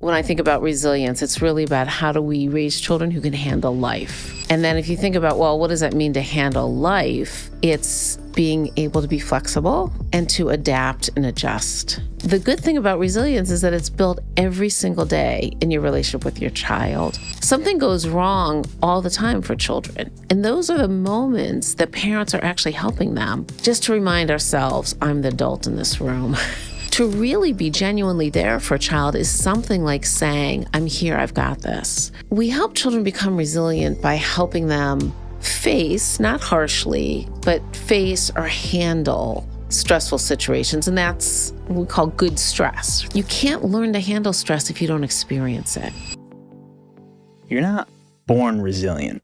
when I think about resilience, it's really about how do we raise children who can handle life. And then if you think about, well, what does that mean to handle life? It's being able to be flexible and to adapt and adjust. The good thing about resilience is that it's built every single day in your relationship with your child. Something goes wrong all the time for children. And those are the moments that parents are actually helping them. Just to remind ourselves, I'm the adult in this room. To really be genuinely there for a child is something like saying, I'm here, I've got this. We help children become resilient by helping them face, not harshly, but face or handle stressful situations. And that's what we call good stress. You can't learn to handle stress if you don't experience it. You're not born resilient,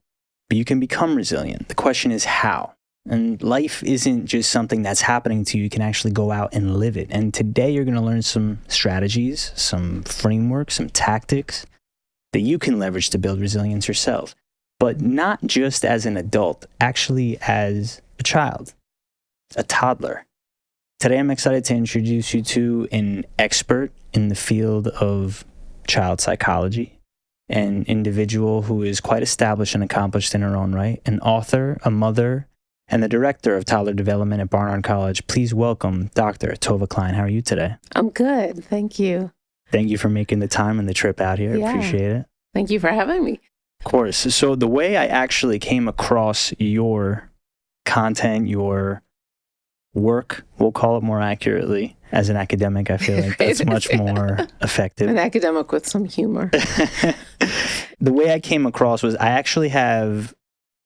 but you can become resilient. The question is how? And life isn't just something that's happening to you. You can actually go out and live it. And today you're going to learn some strategies, some frameworks, some tactics that you can leverage to build resilience yourself. But not just as an adult, actually as a child, a toddler. Today I'm excited to introduce you to an expert in the field of child psychology, an individual who is quite established and accomplished in her own right, an author, a mother, and the director of toddler development at Barnard College. Please welcome Dr. Tovah Klein. How are you today? I'm good. Thank you. Thank you for making the time and the trip out here. Yeah. Appreciate it. Thank you for having me. Of course. So the way I actually came across your content, your work, we'll call it more accurately, as an academic, I feel like that's much more effective. An academic with some humor. The way I came across was I actually have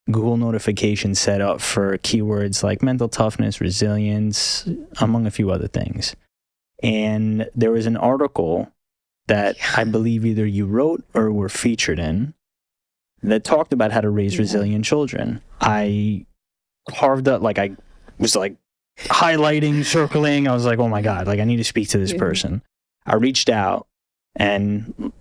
Google notifications set up for keywords like mental toughness, resilience, among a few other things. And there was an article that I believe either you wrote or were featured in that talked about how to raise resilient children. I carved up, I was highlighting, circling. I was like, oh my God, I need to speak to this person. I reached out. And,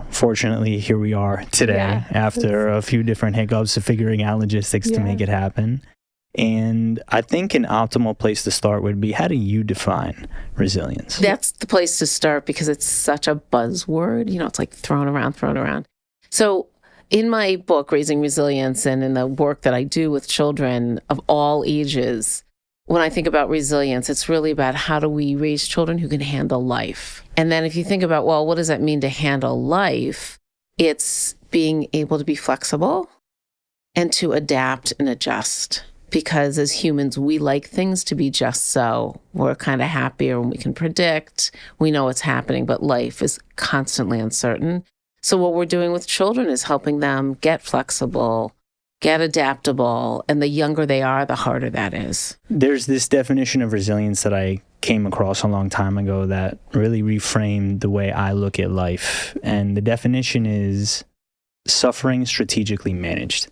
fortunately, here we are today after a few different hiccups of figuring out logistics to make it happen. And I think an optimal place to start would be, how do you define resilience? That's the place to start because it's such a buzzword. It's like thrown around. So in my book, Raising Resilience, and in the work that I do with children of all ages, when I think about resilience, it's really about how do we raise children who can handle life. And then if you think about, well, what does that mean to handle life? It's being able to be flexible and to adapt and adjust. Because as humans, we like things to be just so. We're kind of happier when we can predict. We know what's happening, but life is constantly uncertain. So what we're doing with children is helping them get flexible, get adaptable, and the younger they are, the harder that is. There's this definition of resilience that I came across a long time ago that really reframed the way I look at life. And the definition is suffering strategically managed.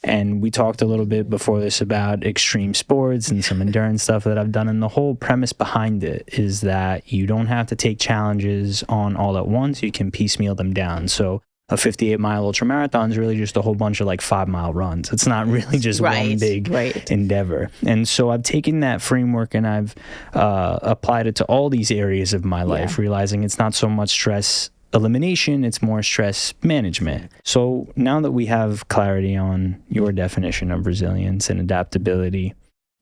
And we talked a little bit before this about extreme sports and some endurance stuff that I've done. And the whole premise behind it is that you don't have to take challenges on all at once. You can piecemeal them down. So a 58-mile ultramarathon is really just a whole bunch of 5-mile runs. It's not really just one big endeavor. And so I've taken that framework and I've applied it to all these areas of my life, realizing it's not so much stress elimination, it's more stress management. So now that we have clarity on your definition of resilience and adaptability,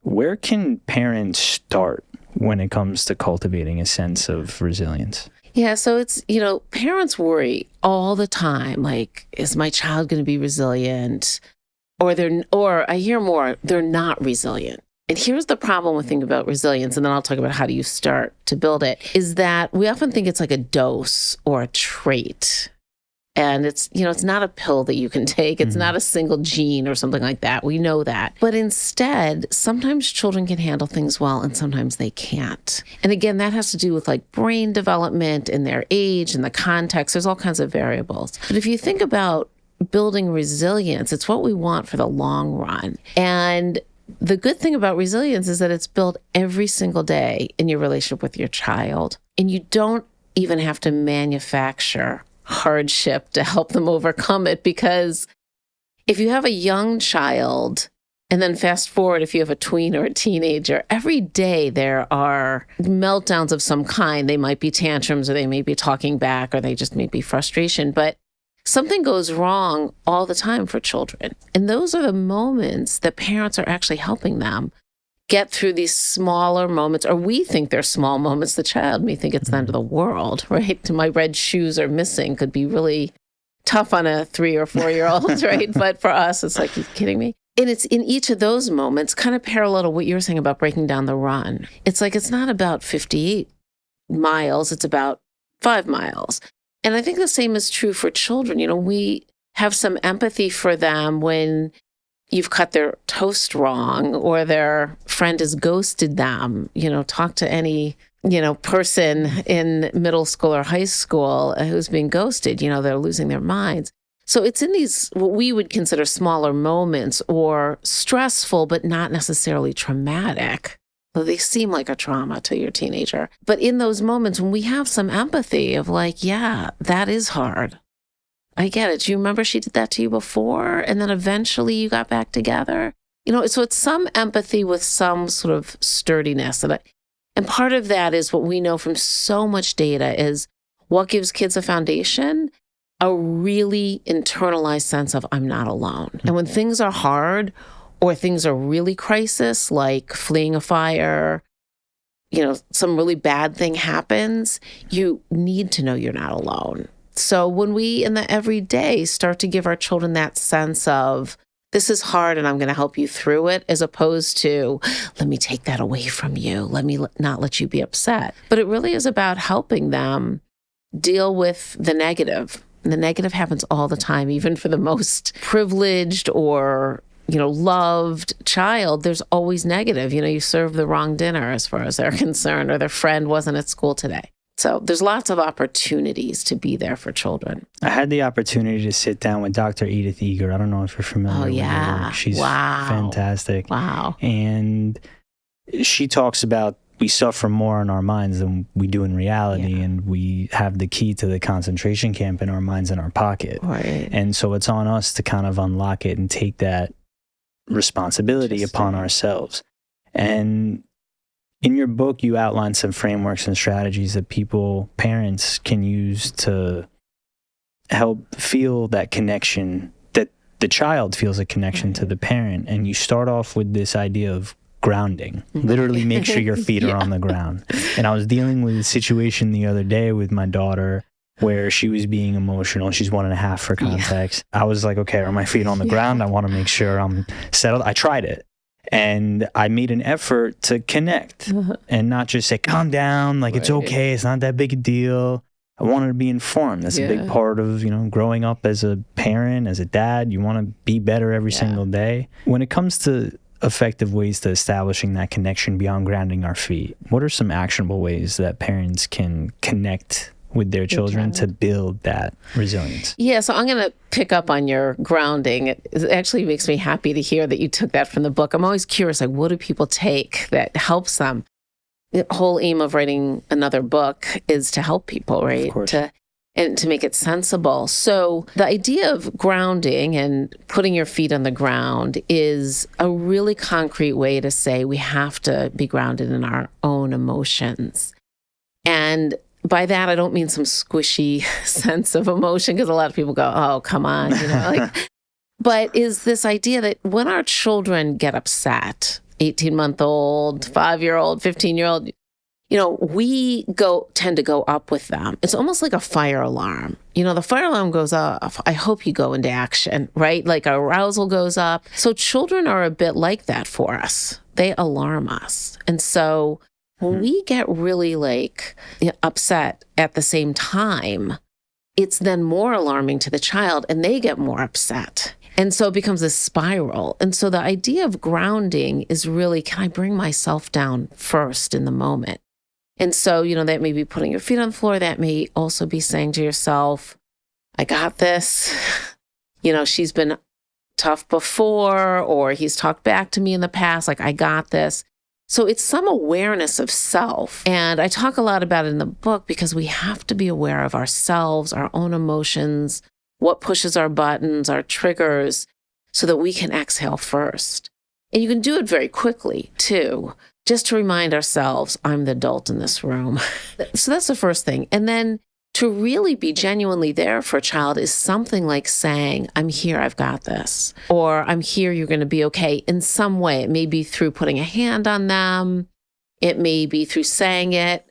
where can parents start when it comes to cultivating a sense of resilience? Yeah, so it's, parents worry all the time, is my child going to be resilient? Or I hear more, they're not resilient. And here's the problem with thinking about resilience, and then I'll talk about how do you start to build it, is that we often think it's like a dose or a trait. And it's not a pill that you can take. It's not a single gene or something like that. We know that. But instead, sometimes children can handle things well and sometimes they can't. And again, that has to do with brain development and their age and the context. There's all kinds of variables. But if you think about building resilience, it's what we want for the long run. And the good thing about resilience is that it's built every single day in your relationship with your child. And you don't even have to manufacture hardship to help them overcome it, because if you have a young child And then fast forward, if you have a tween or a teenager, every day there are meltdowns of some kind. They might be tantrums, or they may be talking back, or they just may be frustration. But something goes wrong all the time for children. And those are the moments that parents are actually helping them get through these smaller moments, or we think they're small moments. The child may think it's the end of the world, right? My red shoes are missing could be really tough on a 3 or 4 year old, right? But for us, it's like, you kidding me? And it's in each of those moments, kind of parallel to what you were saying about breaking down the run. It's like, it's not about 58 miles, it's about 5 miles. And I think the same is true for children. We have some empathy for them when you've cut their toast wrong, or their friend has ghosted them. Talk to any, person in middle school or high school who's being ghosted. They're losing their minds. So it's in these, what we would consider smaller moments, or stressful, but not necessarily traumatic, though they seem like a trauma to your teenager. But in those moments when we have some empathy of like, yeah, that is hard. I get it. Do you remember she did that to you before? And then eventually you got back together? So it's some empathy with some sort of sturdiness. And part of that is what we know from so much data is what gives kids a foundation, a really internalized sense of I'm not alone. And when things are hard, or things are really crisis, like fleeing a fire, some really bad thing happens, you need to know you're not alone. So when we in the everyday start to give our children that sense of this is hard and I'm going to help you through it, as opposed to let me take that away from you, let me not let you be upset. But it really is about helping them deal with the negative. And the negative happens all the time, even for the most privileged or loved child. There's always negative. You served the wrong dinner as far as they're concerned, or their friend wasn't at school today. So there's lots of opportunities to be there for children. I had the opportunity to sit down with Dr. Edith Eger. I don't know if you're familiar with her. She's fantastic. Wow. And she talks about we suffer more in our minds than we do in reality, and we have the key to the concentration camp in our minds in our pocket. Right. And so it's on us to kind of unlock it and take that responsibility upon ourselves. And in your book, you outline some frameworks and strategies that parents can use to help feel that connection, that the child feels a connection to the parent. And you start off with this idea of grounding. Literally make sure your feet are on the ground. And I was dealing with a situation the other day with my daughter where she was being emotional. She's 1.5 for context. I was like, okay, are my feet on the ground? I want to make sure I'm settled. I tried it. And I made an effort to connect and not just say, calm down, like it's okay, it's not that big a deal. I wanted to be informed. That's a big part of, growing up as a parent, as a dad. You want to be better every single day. When it comes to effective ways to establishing that connection beyond grounding our feet, what are some actionable ways that parents can connect with their children to build that resilience? Yeah, so I'm going to pick up on your grounding. It actually makes me happy to hear that you took that from the book. I'm always curious, like, what do people take that helps them? The whole aim of writing another book is to help people, right? Of course. And to make it sensible. So the idea of grounding and putting your feet on the ground is a really concrete way to say we have to be grounded in our own emotions. And by that, I don't mean some squishy sense of emotion, because a lot of people go, oh, come on, but is this idea that when our children get upset, 18-month-old, 5-year-old, 15-year-old, we tend to go up with them. It's almost like a fire alarm. The fire alarm goes off. I hope you go into action, right? Like our arousal goes up. So children are a bit like that for us. They alarm us. And so when we get really upset at the same time, it's then more alarming to the child and they get more upset. And so it becomes a spiral. And so the idea of grounding is really, can I bring myself down first in the moment? And so, that may be putting your feet on the floor. That may also be saying to yourself, I got this. She's been tough before, or he's talked back to me in the past, like, I got this. So it's some awareness of self. And I talk a lot about it in the book because we have to be aware of ourselves, our own emotions, what pushes our buttons, our triggers, so that we can exhale first. And you can do it very quickly too, just to remind ourselves, I'm the adult in this room. So that's the first thing. And then to really be genuinely there for a child is something like saying, I'm here, I've got this. Or I'm here, you're going to be okay in some way. It may be through putting a hand on them. It may be through saying it.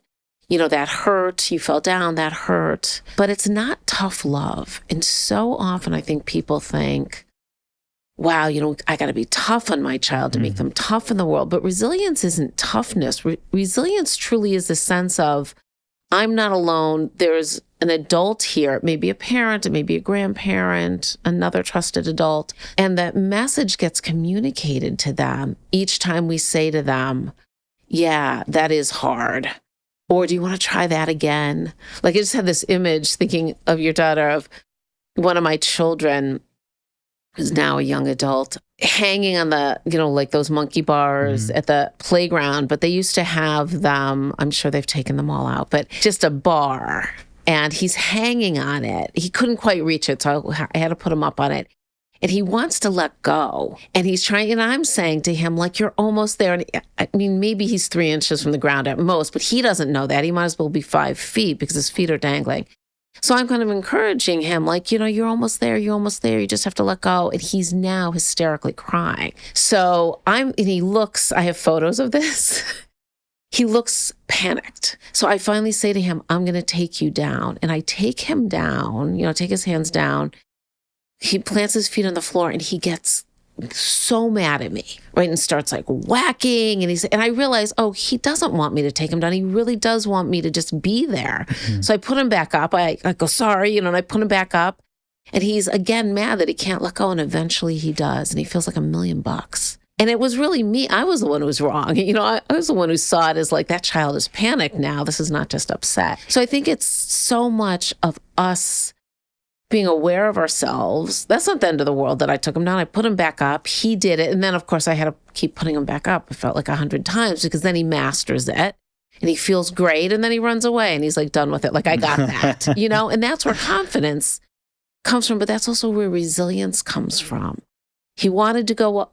That hurt, you fell down, that hurt. But it's not tough love. And so often I think people think, wow, I got to be tough on my child to make them tough in the world. But resilience isn't toughness. Resilience truly is the sense of, I'm not alone. There's an adult here. It may be a parent, it may be a grandparent, another trusted adult. And that message gets communicated to them each time we say to them, yeah, that is hard. Or do you want to try that again? Like I just had this image thinking of your daughter, of one of my children who's now a young adult, hanging on the, like those monkey bars at the playground. But they used to have them, I'm sure they've taken them all out, but just a bar. And he's hanging on it. He couldn't quite reach it, so I had to put him up on it. And he wants to let go. And he's trying, and I'm saying to him, like, you're almost there. And I mean, maybe he's 3 inches from the ground at most, but he doesn't know that. He might as well be 5 feet because his feet are dangling. So I'm kind of encouraging him, like, you're almost there. You're almost there. You just have to let go. And he's now hysterically crying. So and he looks, I have photos of this. He looks panicked. So I finally say to him, I'm going to take you down. And I take him down, take his hands down. He plants his feet on the floor and he gets so mad at me, right? And starts like whacking. And I realize, he doesn't want me to take him down. He really does want me to just be there. So I put him back up. I go, sorry, and I put him back up. And he's again mad that he can't let go. And eventually he does. And he feels like $1 million. And it was really me. I was the one who was wrong. I was the one who saw it as like, that child is panicked now. This is not just upset. So I think it's so much of us being aware of ourselves. That's not the end of the world that I took him down. I put him back up. He did it. And then, of course, I had to keep putting him back up. It felt like 100 times because then he masters it and he feels great. And then he runs away and he's like done with it. Like, I got that, and that's where confidence comes from. But that's also where resilience comes from. He wanted to go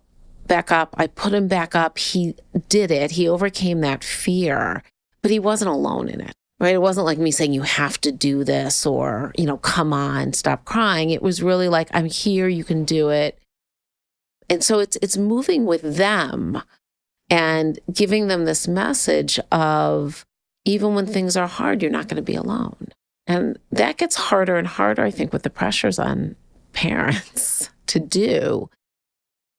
back up. I put him back up. He did it. He overcame that fear, but he wasn't alone in it. Right? It wasn't like me saying, you have to do this or, come on, stop crying. It was really like, I'm here, you can do it. And so it's moving with them and giving them this message of, even when things are hard, you're not going to be alone. And that gets harder and harder, I think, with the pressures on parents to do.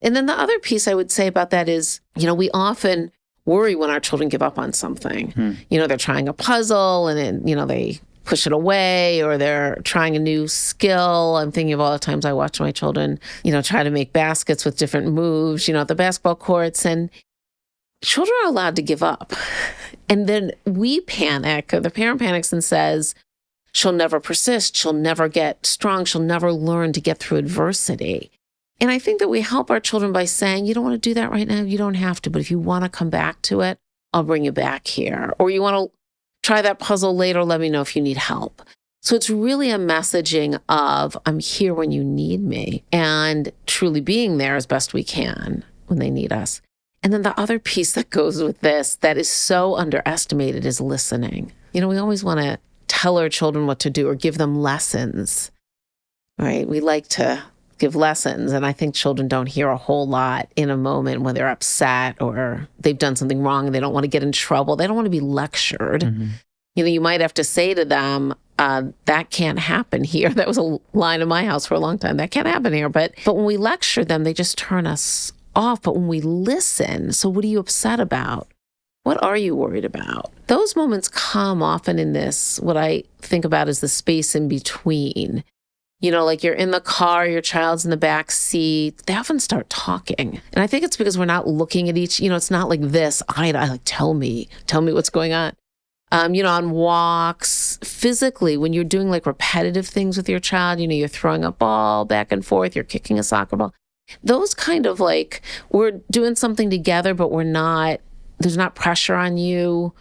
And then the other piece I would say about that is, we often worry when our children give up on something. They're trying a puzzle and then, they push it away, or they're trying a new skill. I'm thinking of all the times I watch my children, try to make baskets with different moves, at the basketball courts. And children are allowed to give up. And then we panic, or the parent panics and says, she'll never persist. She'll never get strong. She'll never learn to get through adversity. And I think that we help our children by saying, you don't want to do that right now, you don't have to. But if you want to come back to it, I'll bring you back here. Or you want to try that puzzle later, let me know if you need help. So it's really a messaging of, I'm here when you need me, and truly being there as best we can when they need us. And then the other piece that goes with this that is so underestimated is listening. We always want to tell our children what to do or give them lessons, right? We like to give lessons. And I think children don't hear a whole lot in a moment when they're upset or they've done something wrong and they don't want to get in trouble. They don't want to be lectured. You might have to say to them, that can't happen here. That was a line in my house for a long time. That can't happen here. But when we lecture them, they just turn us off. But when we listen, so what are you upset about? What are you worried about? Those moments come often in this, what I think about is the space in between. Like you're in the car, your child's in the back seat. They often start talking. And I think it's because we're not looking at each, it's not like this, I like, tell me what's going on. On walks, physically, when you're doing like repetitive things with your child, you're throwing a ball back and forth, you're kicking a soccer ball. Those kind of like, we're doing something together, but there's not pressure on you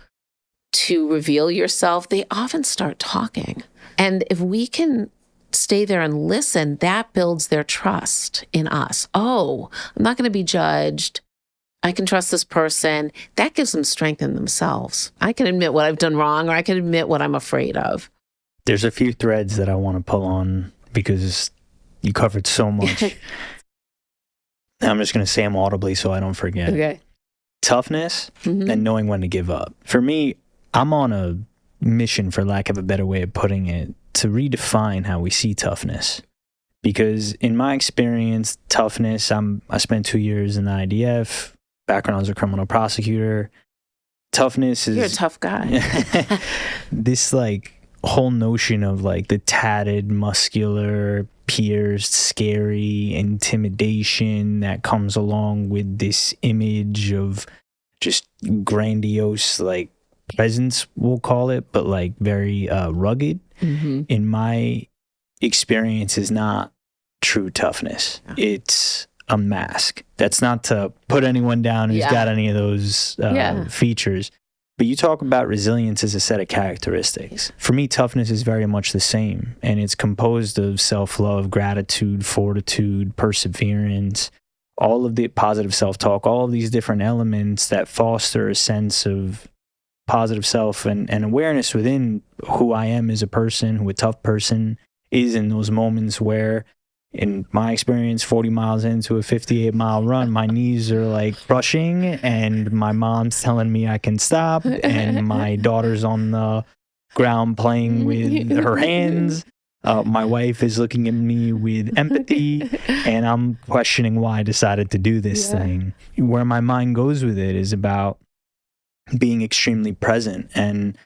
to reveal yourself. They often start talking. And if we can stay there and listen, that builds their trust in us. Oh, I'm not going to be judged. I can trust this person. That gives them strength in themselves. I can admit what I've done wrong, or I can admit what I'm afraid of. There's a few threads that I want to pull on because you covered so much. I'm just going to say them audibly so I don't forget. Okay. Toughness and knowing when to give up. For me, I'm on a mission, for lack of a better way of putting it, to redefine how we see toughness. Because in my experience, toughness, I spent 2 years in the IDF, background as a criminal prosecutor. Toughness is... You're a tough guy. This like whole notion of like the tatted, muscular, pierced, scary intimidation that comes along with this image of just grandiose like presence, we'll call it, but like very rugged. In my experience is not true toughness. It's a mask. That's not to put anyone down who's got any of those features. But you talk about resilience as a set of characteristics. For me, toughness is very much the same. And it's composed of self-love, gratitude, fortitude, perseverance, all of the positive self-talk, all of these different elements that foster a sense of positive self and awareness within who I am as a person, who a tough person is in those moments where, in my experience, 40 miles into a 58-mile run, my knees are like crushing and my mom's telling me I can stop and my daughter's on the ground playing with her hands. My wife is looking at me with empathy and I'm questioning why I decided to do this thing. Where my mind goes with it is about being extremely present and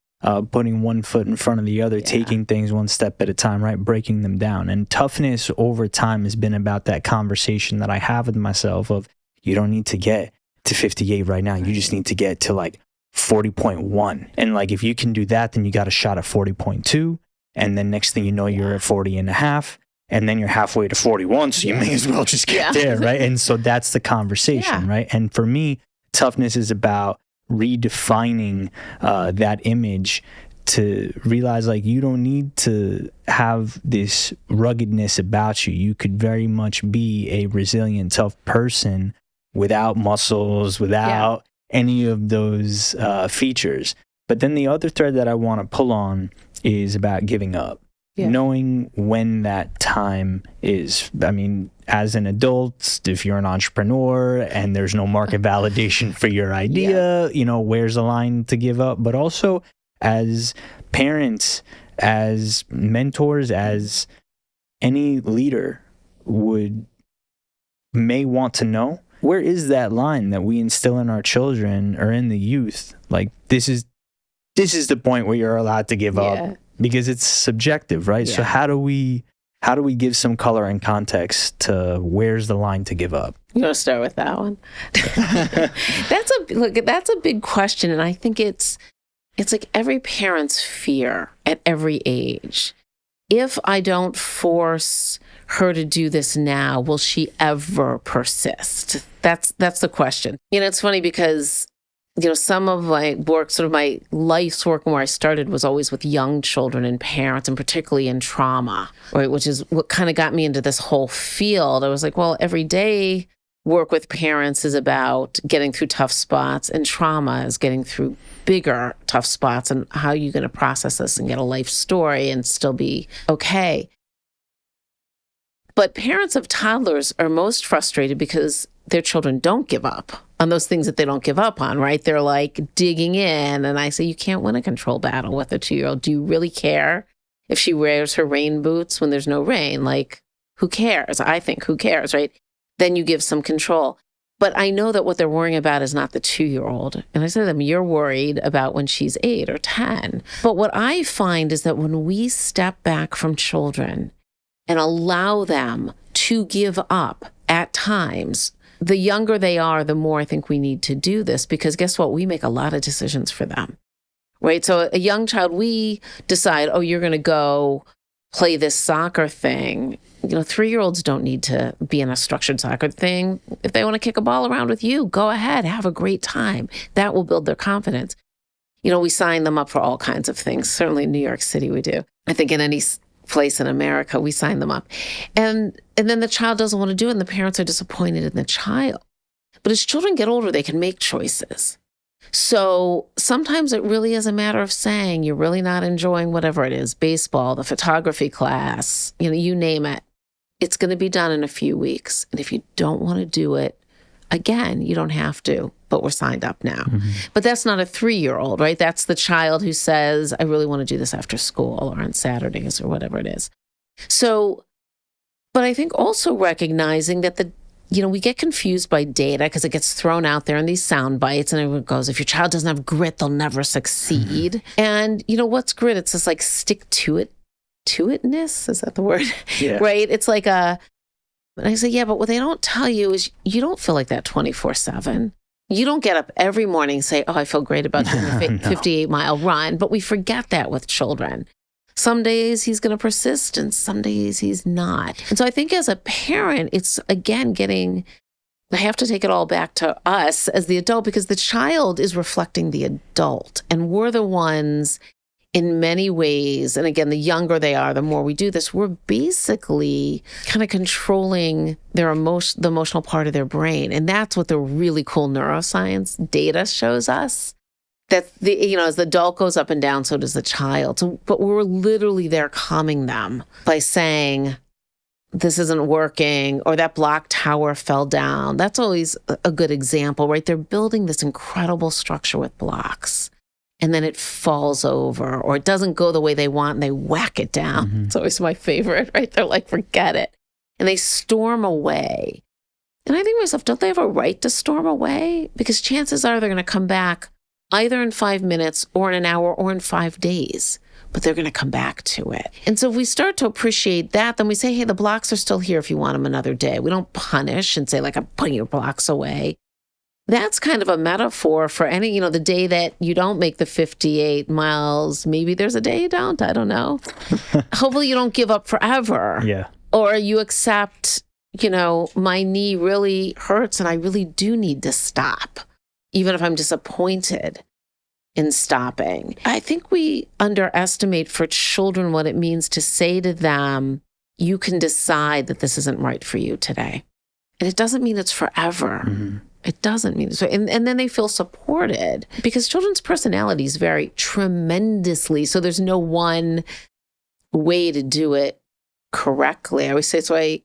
putting one foot in front of the other, taking things one step at a time, right? Breaking them down. And toughness over time has been about that conversation that I have with myself of, you don't need to get to 58 right now. You just need to get to like 40.1. And like, if you can do that, then you got a shot at 40.2. And then next thing you know, you're at 40 and a half. And then you're halfway to 41. So you may as well just get there, right? And so that's the conversation, right? And for me, toughness is about redefining that image to realize like you don't need to have this ruggedness about you. You could very much be a resilient, tough person without muscles, without any of those features. But then the other thread that I want to pull on is about giving up. Knowing when that time is. I mean, as an adult, if you're an entrepreneur and there's no market validation for your idea, you know, where's the line to give up? But also as parents, as mentors, as any leader may want to know, where is that line that we instill in our children or in the youth? Like, this is the point where you're allowed to give up. Because it's subjective, right? So how do we give some color and context to where's the line to give up? You want to start with that one? That's a big question, and I think it's like every parent's fear at every age. If I don't force her to do this now, will she ever persist? That's the question. You know, it's funny because, you know, some of my work, sort of my life's work and where I started was always with young children and parents, and particularly in trauma, right? Which is what kind of got me into this whole field. I was like, well, every day work with parents is about getting through tough spots, and trauma is getting through bigger tough spots, and how are you going to process this and get a life story and still be okay? But parents of toddlers are most frustrated because their children don't give up on those things that they don't give up on, right? They're like digging in. And I say, you can't win a control battle with a 2-year-old. Do you really care if she wears her rain boots when there's no rain? Like, who cares? I think, who cares, right? Then you give some control. But I know that what they're worrying about is not the 2-year-old. And I say to them, you're worried about when she's 8 or 10. But what I find is that when we step back from children and allow them to give up at times, the younger they are, the more I think we need to do this, because guess what? We make a lot of decisions for them, right? So a young child, we decide, oh, you're going to go play this soccer thing. You know, 3-year-olds don't need to be in a structured soccer thing. If they want to kick a ball around with you, go ahead, have a great time. That will build their confidence. You know, we sign them up for all kinds of things. Certainly in New York City, we do. I think in any place in America, we sign them up. And then the child doesn't want to do it, and the parents are disappointed in the child. But as children get older, they can make choices. So sometimes it really is a matter of saying you're really not enjoying whatever it is, baseball, the photography class, you name it. It's going to be done in a few weeks. And if you don't want to do it, again, you don't have to, but we're signed up now. Mm-hmm. But that's not a 3-year-old, right? That's the child who says, I really want to do this after school or on Saturdays or whatever it is. So, but I think also recognizing that we get confused by data because it gets thrown out there in these sound bites and everyone goes, if your child doesn't have grit, they'll never succeed. Mm-hmm. And what's grit? It's this like stick to itness. Is that the word? Yeah. Right? It's like and I say, yeah, but what they don't tell you is you don't feel like that 24/7. You don't get up every morning and say, oh, I feel great about doing a 58-mile run. But we forget that with children. Some days he's going to persist and some days he's not. And so I think as a parent, it's again I have to take it all back to us as the adult because the child is reflecting the adult. And we're the ones in many ways, and again, the younger they are, the more we do this, we're basically kind of controlling the emotional part of their brain. And that's what the really cool neuroscience data shows us. That as the adult goes up and down, so does the child. So, but we're literally there calming them by saying, this isn't working, or that block tower fell down. That's always a good example, right? They're building this incredible structure with blocks. And then it falls over, or it doesn't go the way they want, and they whack it down. Mm-hmm. It's always my favorite, right? They're like, forget it. And they storm away. And I think to myself, don't they have a right to storm away? Because chances are they're going to come back either in 5 minutes or in an hour or in 5 days, but they're going to come back to it. And so if we start to appreciate that, then we say, hey, the blocks are still here if you want them another day. We don't punish and say, like, I'm putting your blocks away. That's kind of a metaphor for any, the day that you don't make the 58 miles. Maybe there's a day you don't. I don't know. Hopefully you don't give up forever. Yeah. Or you accept, my knee really hurts and I really do need to stop, even if I'm disappointed in stopping. I think we underestimate for children what it means to say to them, you can decide that this isn't right for you today. And it doesn't mean it's forever. Mm-hmm. It doesn't mean so. And then they feel supported because children's personalities vary tremendously. So there's no one way to do it correctly. I always say it's why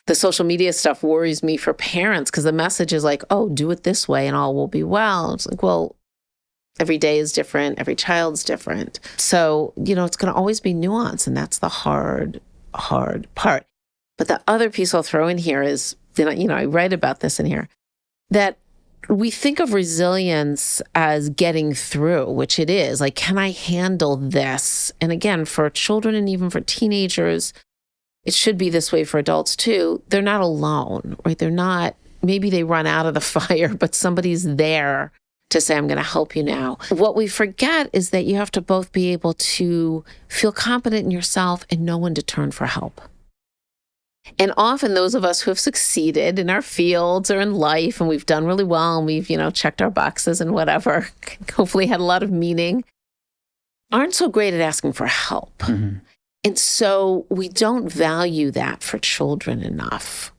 the social media stuff worries me for parents because the message is like, oh, do it this way and all will be well. It's like, well, every day is different. Every child's different. So, it's going to always be nuance. And that's the hard part. But the other piece I'll throw in here is, I write about this in here, that we think of resilience as getting through, which it is. Like, can I handle this? And again, for children and even for teenagers, it should be this way for adults too. They're not alone, right? They're not, maybe they run out of the fire, but somebody's there to say, I'm going to help you now. What we forget is that you have to both be able to feel confident in yourself and know when to turn for help. And often those of us who have succeeded in our fields or in life and we've done really well and we've, checked our boxes and whatever, hopefully had a lot of meaning, aren't so great at asking for help. Mm-hmm. And so we don't value that for children enough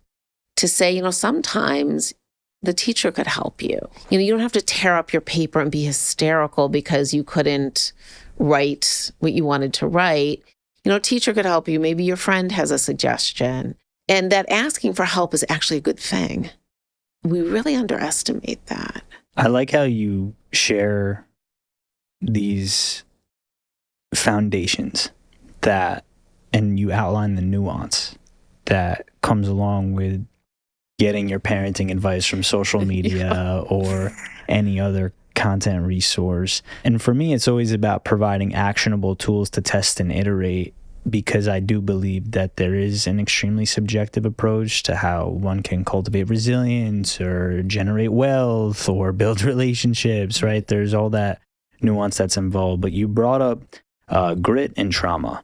to say, sometimes the teacher could help you. You don't have to tear up your paper and be hysterical because you couldn't write what you wanted to write. A teacher could help you. Maybe your friend has a suggestion. And that asking for help is actually a good thing. We really underestimate that. I like how you share these foundations and you outline the nuance that comes along with getting your parenting advice from social media or any other content resource. And for me, it's always about providing actionable tools to test and iterate, because I do believe that there is an extremely subjective approach to how one can cultivate resilience or generate wealth or build relationships, right? There's all that nuance that's involved. But you brought up grit and trauma.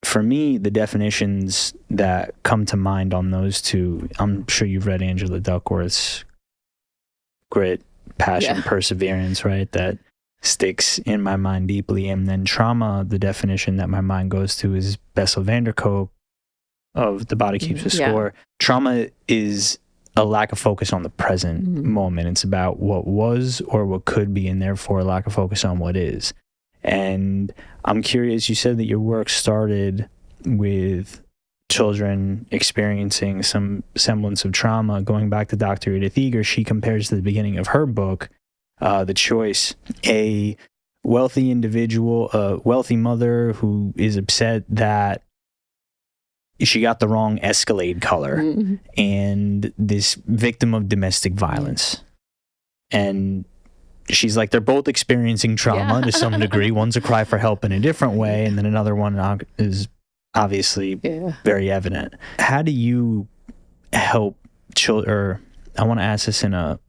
For me, the definitions that come to mind on those two, I'm sure you've read Angela Duckworth's grit, passion, perseverance, right? That sticks in my mind deeply. And then trauma, the definition that my mind goes to is Bessel van der Kolk of The Body Keeps the Score. Trauma is a lack of focus on the present moment. It's about what was or what could be, and therefore a lack of focus on what is. And I'm curious, you said that your work started with children experiencing some semblance of trauma. Going back to Dr. Edith Eger, she compares to the beginning of her book, The Choice, a wealthy individual, a wealthy mother who is upset that she got the wrong Escalade color, and this victim of domestic violence. And she's like, they're both experiencing trauma to some degree. One's a cry for help in a different way, and then another one is obviously very evident. How do you help children, or I want to ask this in a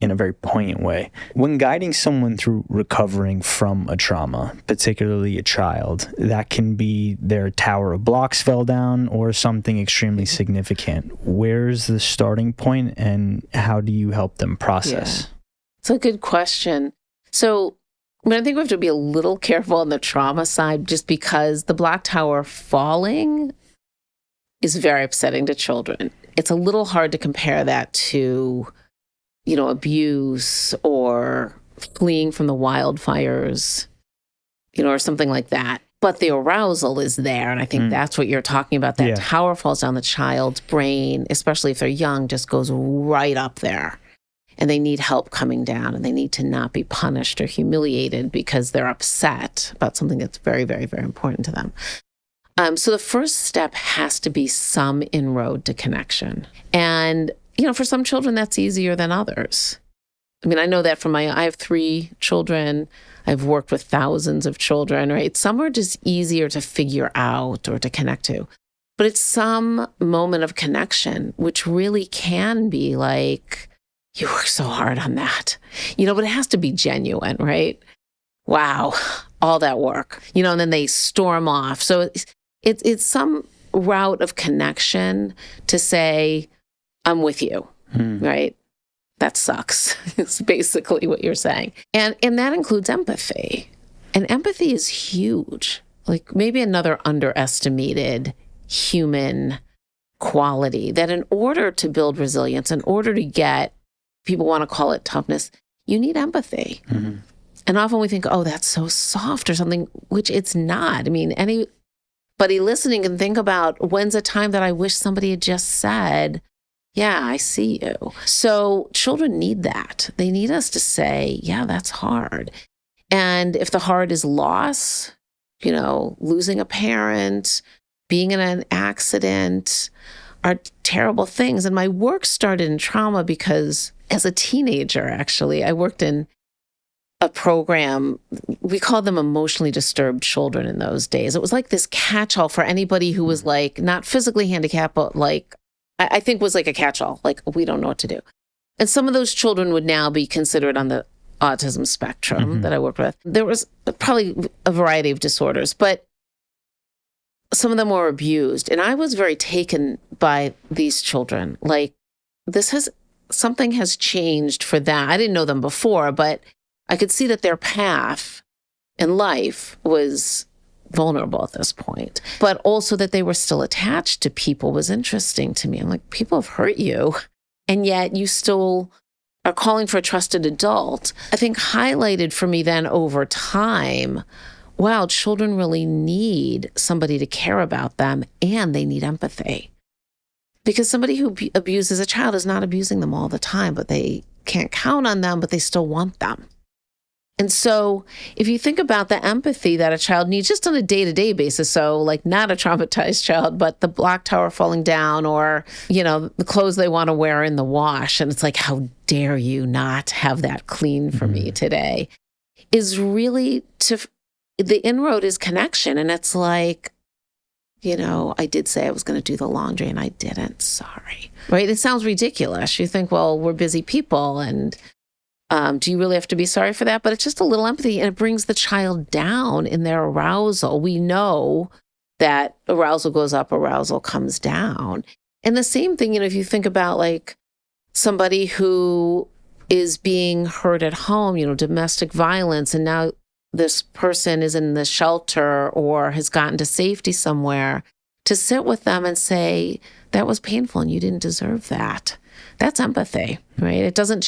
very poignant way. When guiding someone through recovering from a trauma, particularly a child, that can be their tower of blocks fell down or something extremely significant. Where's the starting point, and how do you help them process? Yeah. It's a good question. So I think we have to be a little careful on the trauma side, just because the block tower falling is very upsetting to children. It's a little hard to compare that to, abuse or fleeing from the wildfires, or something like that. But the arousal is there. And I think that's what you're talking about. That tower falls down, the child's brain, especially if they're young, just goes right up there. And they need help coming down, and they need to not be punished or humiliated because they're upset about something that's very, very, very important to them. So the first step has to be some inroad to connection. And for some children, that's easier than others. I mean, I know that I have 3 children. I've worked with thousands of children, right? Some are just easier to figure out or to connect to. But it's some moment of connection, which really can be like, you work so hard on that, but it has to be genuine, right? Wow, all that work, and then they storm off. So it's some route of connection to say, I'm with you, right? That sucks. It's basically what you're saying. And that includes empathy. And empathy is huge. Like maybe another underestimated human quality, that in order to build resilience, in order to get, people want to call it toughness, you need empathy. And often we think, oh, that's so soft or something, which it's not. I mean, anybody listening can think about, when's a time that I wish somebody had just said, yeah, I see you. So children need that. They need us to say, yeah, that's hard. And if the hard is loss, losing a parent, being in an accident, are terrible things. And my work started in trauma because as a teenager, actually, I worked in a program. We called them emotionally disturbed children in those days. It was like this catch-all for anybody who was like not physically handicapped, but like, I think was like a catch-all, like we don't know what to do. And some of those children would now be considered on the autism spectrum that I worked with. There was probably a variety of disorders, but some of them were abused. And I was very taken by these children. Like, something has changed for them. I didn't know them before, but I could see that their path in life was vulnerable at this point. But also that they were still attached to people was interesting to me. I'm like, people have hurt you, and yet you still are calling for a trusted adult. I think highlighted for me then over time, wow, children really need somebody to care about them, and they need empathy. Because somebody who abuses a child is not abusing them all the time, but they can't count on them, but they still want them. And so if you think about the empathy that a child needs just on a day-to-day basis, so like not a traumatized child, but the block tower falling down, or, the clothes they want to wear in the wash, and it's like, how dare you not have that clean for me today, is really the inroad is connection. And it's like, I did say I was going to do the laundry and I didn't. Sorry. Right? It sounds ridiculous. You think, well, we're busy people, and do you really have to be sorry for that? But it's just a little empathy, and it brings the child down in their arousal. We know that arousal goes up, arousal comes down. And the same thing, if you think about like somebody who is being hurt at home, domestic violence, and now this person is in the shelter or has gotten to safety somewhere, to sit with them and say, that was painful and you didn't deserve that. That's empathy, right? It doesn't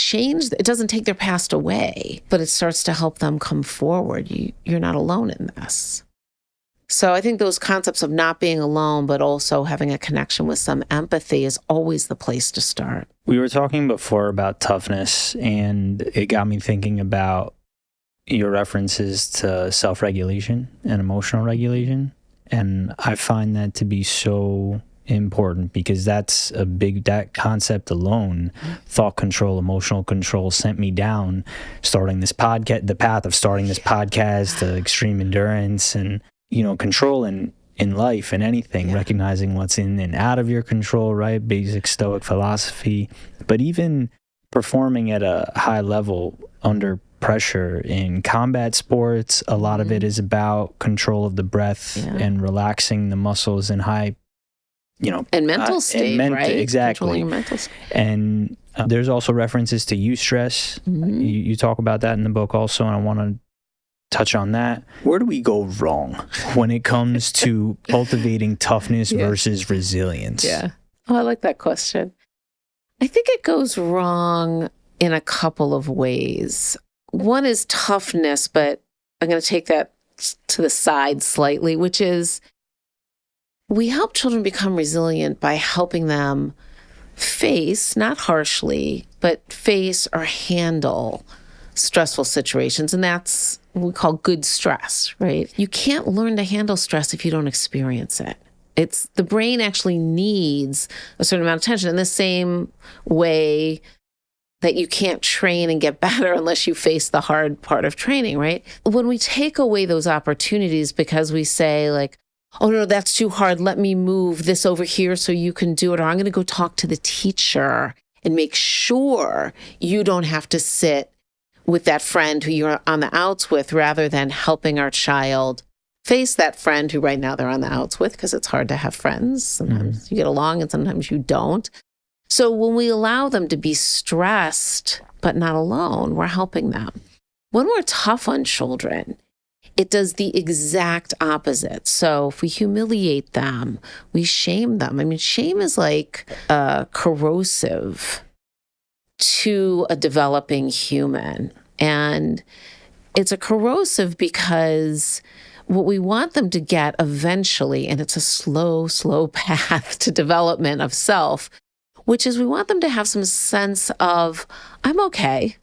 take their past away, but it starts to help them come forward. You're not alone in this. So I think those concepts of not being alone, but also having a connection with some empathy is always the place to start. We were talking before about toughness, and it got me thinking about your references to self-regulation and emotional regulation. And I find that to be so important because that concept alone, thought control, emotional control, sent me down the path of starting this podcast, to extreme endurance and, control in life and anything, recognizing what's in and out of your control, right? Basic Stoic philosophy. But even performing at a high level under pressure in combat sports, a lot of it is about control of the breath and relaxing the muscles in high, and mental state, right? Exactly. Controlling your mental state. And there's also references to eustress. You talk about that in the book also, and I want to touch on that. Where do we go wrong when it comes to cultivating toughness versus resilience? Yeah. Oh, I like that question. I think it goes wrong in a couple of ways. One is toughness, but I'm going to take that to the side slightly, which is we help children become resilient by helping them face, not harshly, but face or handle stressful situations. And that's what we call good stress, right? You can't learn to handle stress if you don't experience it. The brain actually needs a certain amount of attention in the same way that you can't train and get better unless you face the hard part of training, right? When we take away those opportunities because we say like, oh no, that's too hard. Let me move this over here so you can do it. Or I'm going to go talk to the teacher and make sure you don't have to sit with that friend who you're on the outs with, rather than helping our child face that friend who right now they're on the outs with, because it's hard to have friends. Sometimes you get along and sometimes you don't. So when we allow them to be stressed but not alone, we're helping them. When we're tough on children, it does the exact opposite. So if we humiliate them, we shame them. I mean, shame is like corrosive to a developing human. And it's a corrosive because what we want them to get eventually, and it's a slow path to development of self, which is we want them to have some sense of, I'm okay.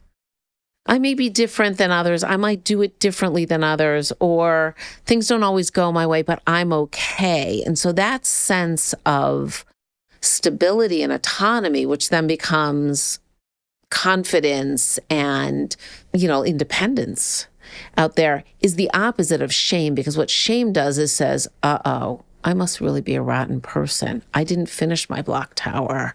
I may be different than others. I might do it differently than others, or things don't always go my way, but I'm okay. And so that sense of stability and autonomy, which then becomes confidence and, independence out there, is the opposite of shame, because what shame does is says, I must really be a rotten person. I didn't finish my block tower.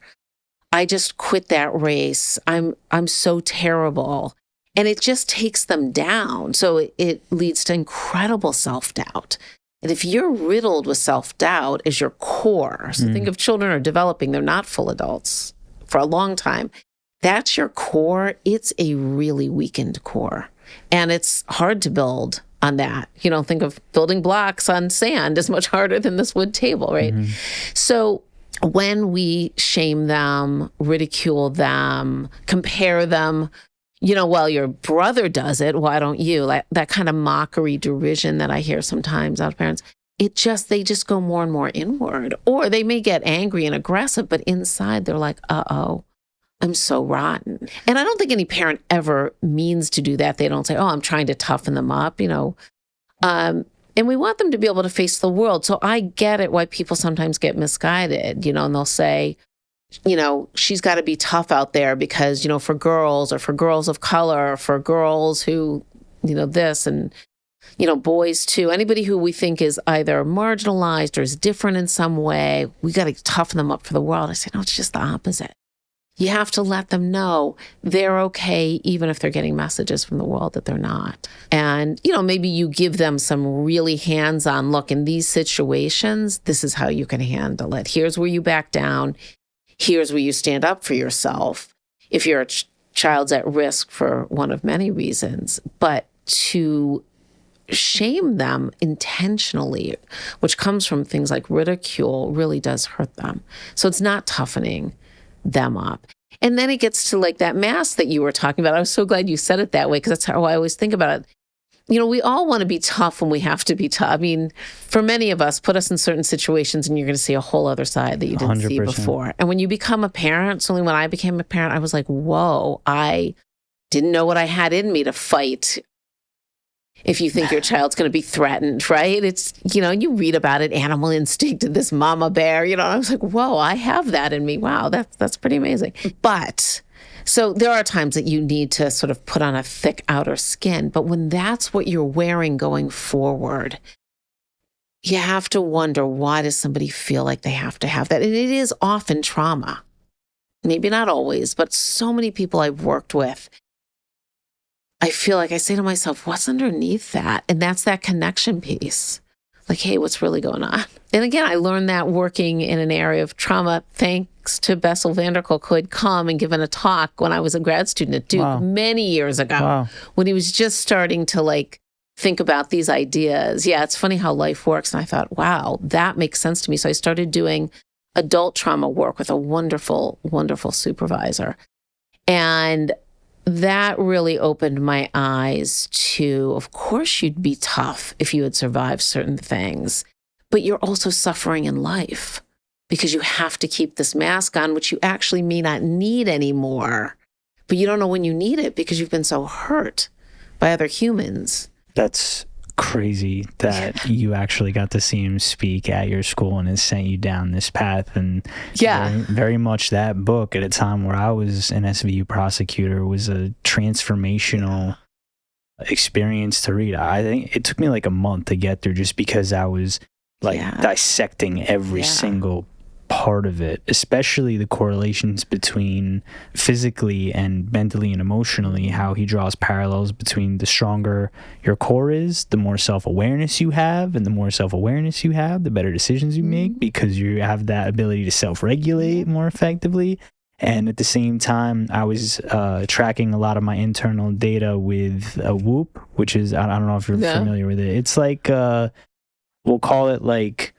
I just quit that race. I'm so terrible. And it just takes them down. So it leads to incredible self-doubt. And if you're riddled with self-doubt as your core, so think of children are developing, they're not full adults for a long time. That's your core. It's a really weakened core. And it's hard to build on that. Think of building blocks on sand is much harder than this wood table, right? So when we shame them, ridicule them, compare them, well, your brother does it, why don't you? Like that kind of mockery, derision that I hear sometimes out of parents, they just go more and more inward. Or they may get angry and aggressive, but inside they're like, I'm so rotten. And I don't think any parent ever means to do that. They don't say, I'm trying to toughen them up, and we want them to be able to face the world. So I get it why people sometimes get misguided, and they'll say, she's got to be tough out there because, for girls or for girls of color, or for girls who, this and, boys too, anybody who we think is either marginalized or is different in some way, we got to toughen them up for the world. I say, no, it's just the opposite. You have to let them know they're okay, even if they're getting messages from the world that they're not. And, maybe you give them some really hands-on look in these situations. This is how you can handle it. Here's where you back down. Here's where you stand up for yourself. If your child's at risk for one of many reasons, but to shame them intentionally, which comes from things like ridicule, really does hurt them. So it's not toughening them up. And then it gets to like that mask that you were talking about. I was so glad you said it that way, because that's how I always think about it. You know, we all want to be tough when we have to be tough. I mean, for many of us, put us in certain situations and you're going to see a whole other side that you didn't 100%. see before. And when you become a parent, certainly when I became a parent, I was like, whoa, I didn't know what I had in me to fight if you think your child's going to be threatened, right? It's, you know, you read about it, animal instinct and this mama bear, you know, I was like, whoa, I have that in me. Wow, that's pretty amazing. But so there are times that you need to sort of put on a thick outer skin, but when that's what you're wearing going forward, you have to wonder, why does somebody feel like they have to have that? And it is often trauma. Maybe not always, but so many people I've worked with, I feel like I say to myself, what's underneath that? And that's that connection piece. Like, hey, what's really going on? And again, I learned that working in an area of trauma, thanks to Bessel van der Kolk, who had come and given a talk when I was a grad student at Duke many years ago, when he was just starting to like think about these ideas. Yeah, it's funny how life works. And I thought, wow, that makes sense to me. So I started doing adult trauma work with a wonderful, wonderful supervisor. And that really opened my eyes to, of course, you'd be tough if you had survived certain things, but you're also suffering in life because you have to keep this mask on, which you actually may not need anymore, but you don't know when you need it because you've been so hurt by other humans. That's crazy that you actually got to see him speak at your school and has sent you down this path. And very much that book at a time where I was an SVU prosecutor was a transformational experience to read. I think it took me like a month to get through just because I was like dissecting every single part of it, especially the correlations between physically and mentally and emotionally, how he draws parallels between the stronger your core is, the more self-awareness you have, and the more self-awareness you have, the better decisions you make because you have that ability to self-regulate more effectively. And at the same time, I was tracking a lot of my internal data with a Whoop, which is, I don't know if you're familiar with it. It's like, we'll call it like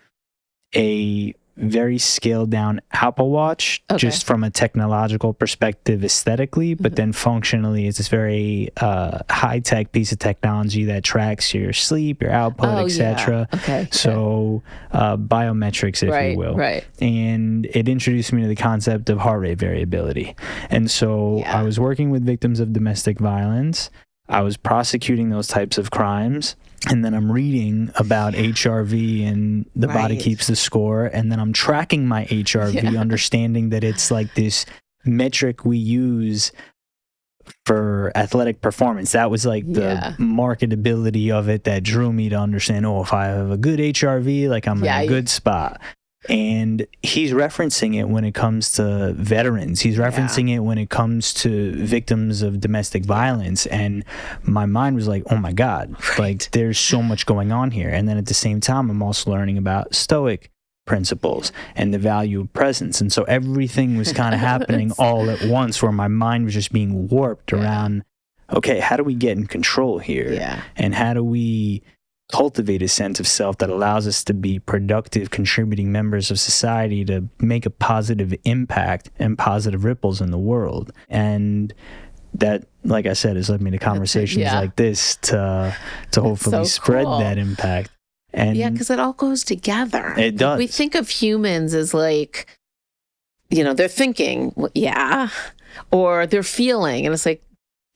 a very scaled down Apple Watch, just from a technological perspective aesthetically, but then functionally it's this very high-tech piece of technology that tracks your sleep, your output, etc. So biometrics, if you will. And it introduced me to the concept of heart rate variability. And so I was working with victims of domestic violence. I was prosecuting those types of crimes. And then I'm reading about HRV and the body keeps the score. And then I'm tracking my HRV, understanding that it's like this metric we use for athletic performance. That was like the marketability of it that drew me to understand, if I have a good HRV, like I'm in a good spot. And he's referencing it when it comes to veterans. He's referencing it when it comes to victims of domestic violence. And my mind was like, oh my God, like there's so much going on here. And then at the same time, I'm also learning about Stoic principles and the value of presence. And so everything was kind of happening all at once, where my mind was just being warped around, okay, how do we get in control here? And how do we cultivate a sense of self that allows us to be productive, contributing members of society to make a positive impact and positive ripples in the world? And that, like I said, has led me to conversations like this to hopefully spread that impact. And because it all goes together. It does. We think of humans as like, you know, they're thinking, or they're feeling, and it's like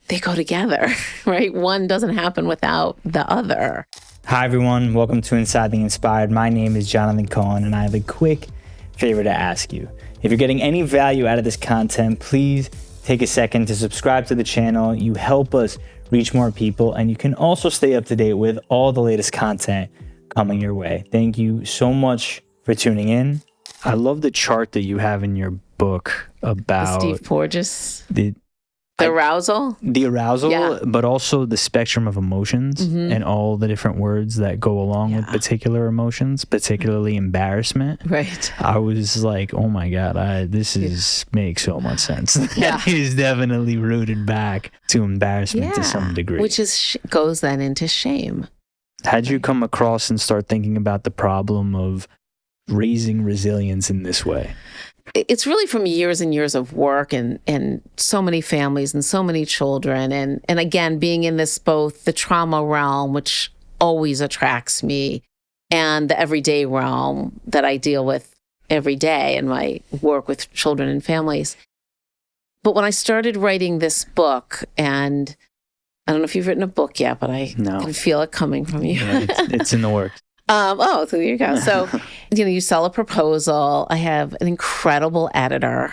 they go together, right? One doesn't happen without the other. Hi, everyone. Welcome to Inside the Inspired. My name is Jonathan Cohen, and I have a quick favor to ask you. If you're getting any value out of this content, please take a second to subscribe to the channel. You help us reach more people, and you can also stay up to date with all the latest content coming your way. Thank you so much for tuning in. I love the chart that you have in your book about Steve Porges. The arousal, but also the spectrum of emotions and all the different words that go along with particular emotions, particularly embarrassment. Right. I was like, oh my God, this makes so much sense. That is definitely rooted back to embarrassment to some degree. Which goes then into shame. How'd you come across and start thinking about the problem of raising resilience in this way? It's really from years and years of work and so many families and so many children. And again, being in this, both the trauma realm, which always attracts me, and the everyday realm that I deal with every day in my work with children and families. But when I started writing this book, and I don't know if you've written a book yet, but I can feel it coming from you. Yeah, it's in the works. So there you go. So, you sell a proposal. I have an incredible editor.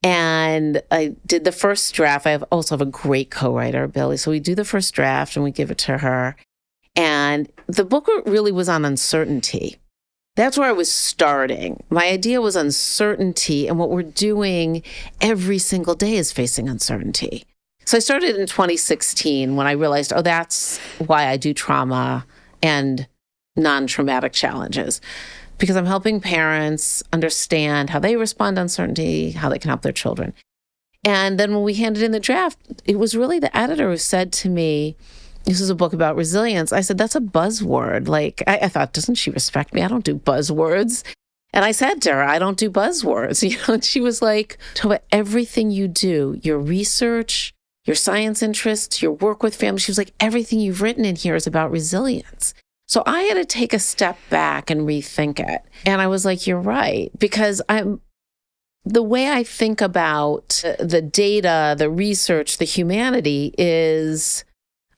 And I did the first draft. I also have a great co-writer, Billy. So we do the first draft and we give it to her. And the book really was on uncertainty. That's where I was starting. My idea was uncertainty. And what we're doing every single day is facing uncertainty. So I started in 2016 when I realized, that's why I do trauma and non-traumatic challenges, because I'm helping parents understand how they respond to uncertainty, how they can help their children. And then when we handed in the draft, it was really the editor who said to me, this is a book about resilience. I said, that's a buzzword. Like, I thought, doesn't she respect me? I don't do buzzwords. And I said to her, I don't do buzzwords. And she was like, Tovah, everything you do, your research, your science interests, your work with families, she was like, everything you've written in here is about resilience. So I had to take a step back and rethink it. And I was like, you're right. Because the way I think about the data, the research, the humanity is,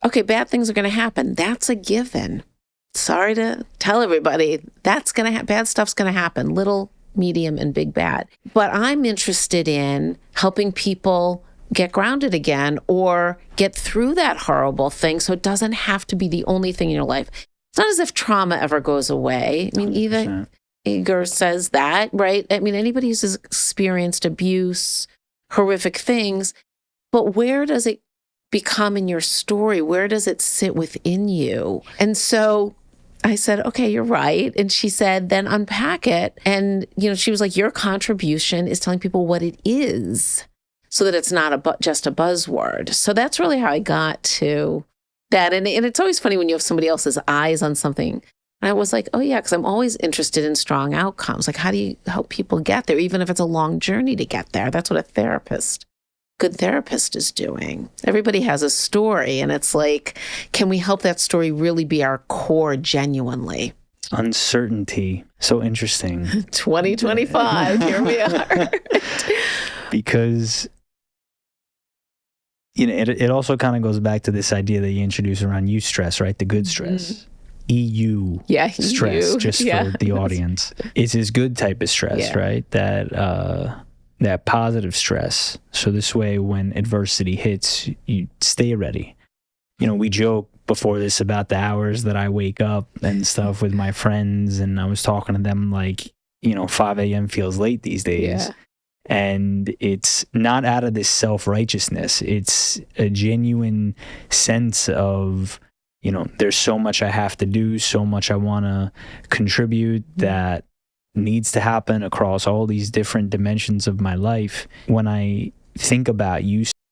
okay, bad things are going to happen. That's a given. Sorry to tell everybody, that's going to bad stuff's going to happen, little, medium, and big bad. But I'm interested in helping people get grounded again or get through that horrible thing so it doesn't have to be the only thing in your life. It's not as if trauma ever goes away. I mean, 100%. Even Eger says that, right? I mean, anybody who's experienced abuse, horrific things, but where does it become in your story? Where does it sit within you? And so I said, okay, you're right. And she said, then unpack it. And, she was like, your contribution is telling people what it is so that it's not just a buzzword. So that's really how I got to that. And it's always funny when you have somebody else's eyes on something. And I was like, oh yeah, because I'm always interested in strong outcomes. Like, how do you help people get there, even if it's a long journey to get there? That's what good therapist is doing. Everybody has a story, and it's like, can we help that story really be our core genuinely? Uncertainty. So interesting. 2025, here we are. Because it also kind of goes back to this idea that you introduce around eustress, right? The good stress. EU stress, just for the audience. It's this good type of stress, right? That positive stress. So this way, when adversity hits, you stay ready. We joke before this about the hours that I wake up and stuff with my friends, and I was talking to them like, 5 a.m. feels late these days. Yeah. And it's not out of this self-righteousness. It's a genuine sense of, there's so much I have to do, so much I want to contribute that needs to happen across all these different dimensions of my life. When I think about